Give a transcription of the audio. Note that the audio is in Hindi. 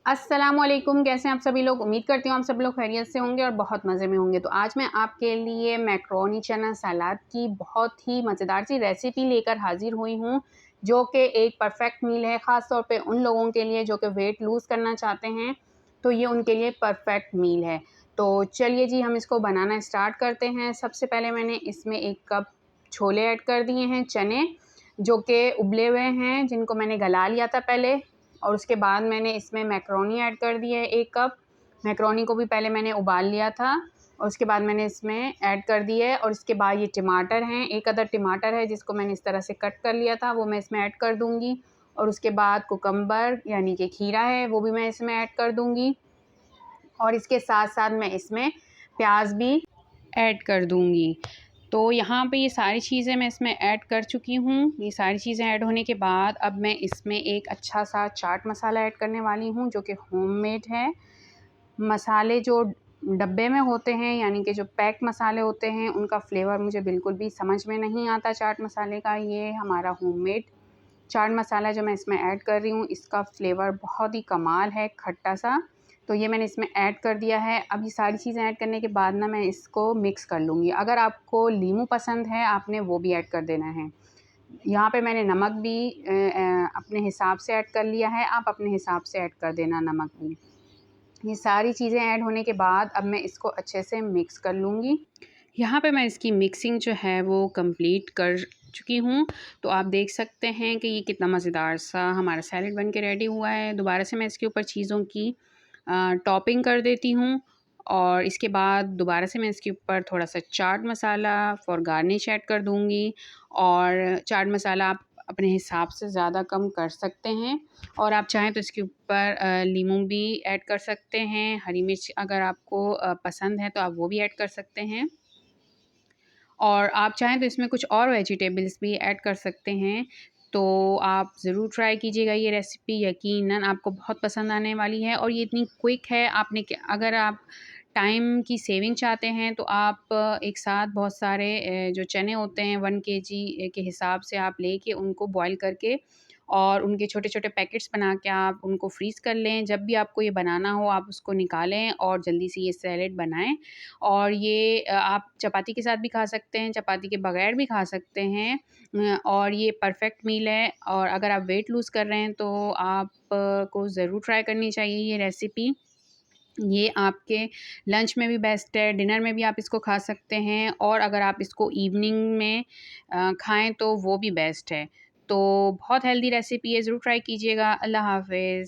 अस्सलामुअलैकुम, कैसे हैं आप सभी लोग। उम्मीद करती हूँ आप सब लोग खैरियत से होंगे और बहुत मज़े में होंगे। तो आज मैं आपके लिए मैक्रोनी चना सलाद की बहुत ही मज़ेदार सी रेसिपी लेकर हाज़िर हुई हूँ, जो कि एक परफ़ेक्ट मील है, ख़ास तौर पे उन लोगों के लिए जो कि वेट लूज़ करना चाहते हैं, तो ये उनके लिए परफ़ेक्ट मील है। तो चलिए जी, हम इसको बनाना स्टार्ट करते हैं। सबसे पहले मैंने इसमें 1 कप छोले ऐड कर दिए हैं, चने, जो कि उबले हुए हैं, जिनको मैंने गला लिया था पहले। और उसके बाद मैंने इसमें मैक्रोनी ऐड कर दी है 1 कप। मैक्रोनी को भी पहले मैंने उबाल लिया था और उसके बाद मैंने इसमें ऐड कर दी है। और इसके बाद ये टमाटर हैं, 1 अदद टमाटर है जिसको मैंने इस तरह से कट कर लिया था, वो मैं इसमें ऐड कर दूँगी। और उसके बाद कुकम्बर यानी कि खीरा है, वो भी मैं इसमें ऐड कर दूँगी। और इसके साथ-साथ मैं इसमें प्याज भी ऐड कर दूँगी। तो यहाँ पे ये सारी चीज़ें मैं इसमें ऐड कर चुकी हूँ। ये सारी चीज़ें ऐड होने के बाद अब मैं इसमें एक अच्छा-सा चाट मसाला ऐड करने वाली हूँ, जो कि होममेड है। मसाले जो डब्बे में होते हैं, यानी कि जो पैक मसाले होते हैं, उनका फ्लेवर मुझे बिल्कुल भी समझ में नहीं आता चाट मसाले का। ये हमारा होममेड चाट मसाला जो मैं इसमें ऐड कर रही हूँ, इसका फ्लेवर बहुत ही कमाल है, खट्टा-सा। तो ये मैंने इसमें ऐड कर दिया है। अब ये सारी चीज़ें ऐड करने के बाद ना मैं इसको मिक्स कर लूँगी। अगर आपको लीमू पसंद है, आपने वो भी ऐड कर देना है। यहाँ पे मैंने नमक भी अपने हिसाब से ऐड कर लिया है, आप अपने हिसाब से ऐड कर देना नमक भी। ये सारी चीज़ें ऐड होने के बाद अब मैं इसको अच्छे से मिक्स कर लूँगी। यहाँ पे मैं इसकी मिक्सिंग जो है वो कंप्लीट कर चुकी हूँ। तो आप देख सकते हैं कि ये कितना मज़ेदार सा हमारा सैलेड बन के रेडी हुआ है। दोबारा से मैं इसके ऊपर चीज़ों की टॉपिंग कर देती हूँ और इसके बाद दोबारा से मैं इसके ऊपर थोड़ा-सा chaat masala for garnish add कर दूँगी। और चाट मसाला आप अपने हिसाब से ज़्यादा कम कर सकते हैं। और आप चाहें तो इसके ऊपर लीमू भी ऐड कर सकते हैं। हरी मिर्च अगर आपको पसंद है तो आप वो भी ऐड कर सकते हैं। और आप चाहें तो इसमें कुछ और वेजिटेबल्स भी ऐड कर सकते हैं। तो आप ज़रूर ट्राई कीजिएगा ये रेसिपी, यकीनन आपको बहुत पसंद आने वाली है। और ये इतनी क्विक है, आपने क्या अगर आप टाइम की सेविंग चाहते हैं तो आप एक साथ बहुत सारे जो चने होते हैं 1 केजी के हिसाब से आप लेके उनको बॉयल करके और उनके छोटे-छोटे पैकेट्स बना के आप उनको फ्रीज़ कर लें। जब भी आपको ये बनाना हो आप उसको निकालें और जल्दी से ये सैलेड बनाएँ। और ये आप चपाती के साथ भी खा सकते हैं, चपाती के बगैर भी खा सकते हैं। और ये परफ़ेक्ट मील है। और अगर आप वेट लूज़ कर रहे हैं तो आप को ज़रूर ट्राई करनी चाहिए ये रेसिपी। ये आपके लंच में भी बेस्ट है, डिनर में भी आप इसको खा सकते हैं और अगर आप इसको इवनिंग में खाएँ तो वो भी बेस्ट है। तो बहुत हेल्दी रेसिपी है, ज़रूर ट्राई कीजिएगा। अल्लाह हाफ़िज़।